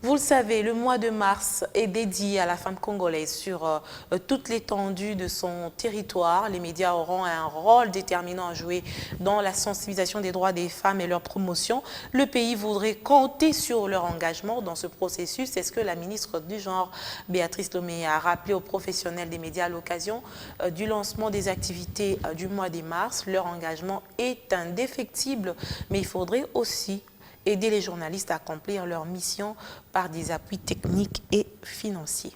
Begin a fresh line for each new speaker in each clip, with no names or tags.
Vous le savez, le mois de mars est dédié à la femme congolaise sur toute l'étendue de son territoire. Les médias auront un rôle déterminant à jouer dans la sensibilisation des droits des femmes et leur promotion. Le pays voudrait compter sur leur engagement dans ce processus. C'est ce que la ministre du Genre, Béatrice Lomé, a rappelé aux professionnels des médias à l'occasion du lancement des activités du mois de mars. Leur engagement est indéfectible, mais il faudrait aussi aider les journalistes à accomplir leur mission par des appuis techniques et financiers.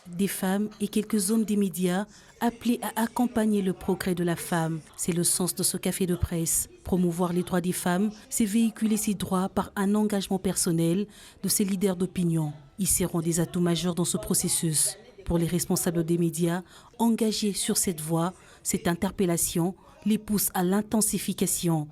Des femmes et quelques hommes des médias appelés à accompagner le progrès de la femme. C'est le sens de ce café de presse. Promouvoir les droits des femmes, c'est véhiculer ces droits par un engagement personnel de ces leaders d'opinion. Ils seront des atouts majeurs dans ce processus. Pour les responsables des médias, engagés sur cette voie, cette interpellation les pousse à l'intensification.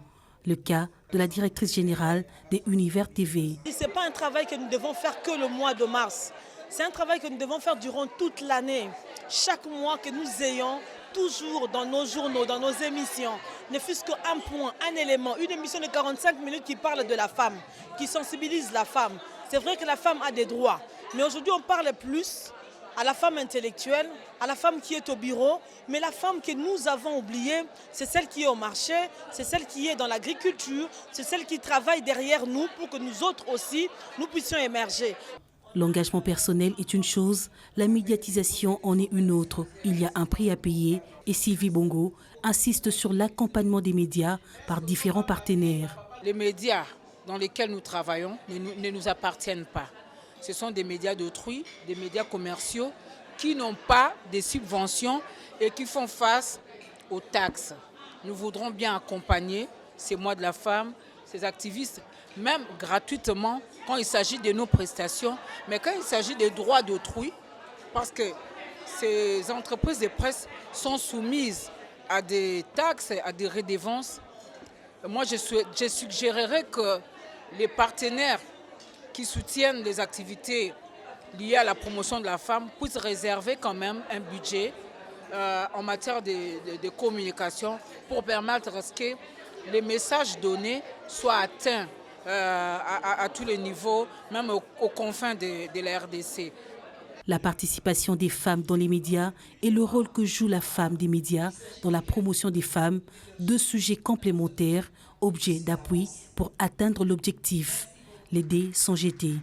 Le cas de la directrice générale des Univers TV.
Ce n'est pas un travail que nous devons faire que le mois de mars. C'est un travail que nous devons faire durant toute l'année. Chaque mois que nous ayons, toujours dans nos journaux, dans nos émissions, ne fût-ce qu'un point, un élément, une émission de 45 minutes qui parle de la femme, qui sensibilise la femme. C'est vrai que la femme a des droits, mais aujourd'hui on parle plus à la femme intellectuelle, à la femme qui est au bureau, mais la femme que nous avons oubliée, c'est celle qui est au marché, c'est celle qui est dans l'agriculture, c'est celle qui travaille derrière nous pour que nous autres aussi, nous puissions émerger.
L'engagement personnel est une chose, la médiatisation en est une autre. Il y a un prix à payer et Sylvie Bongo insiste sur l'accompagnement des médias par différents partenaires.
Les médias dans lesquels nous travaillons ne nous appartiennent pas. Ce sont des médias d'autrui, des médias commerciaux qui n'ont pas de subventions et qui font face aux taxes. Nous voudrons bien accompagner ces mois de la femme, ces activistes, même gratuitement quand il s'agit de nos prestations, mais quand il s'agit des droits d'autrui, parce que ces entreprises de presse sont soumises à des taxes, à des redevances. Moi, je suggérerais que les partenaires qui soutiennent les activités liées à la promotion de la femme puissent réserver quand même un budget en matière de communication pour permettre à ce que les messages donnés soient atteints à tous les niveaux, même aux confins de la RDC.
La participation des femmes dans les médias et le rôle que joue la femme des médias dans la promotion des femmes, deux sujets complémentaires, objets d'appui pour atteindre l'objectif. Les dés sont jetés.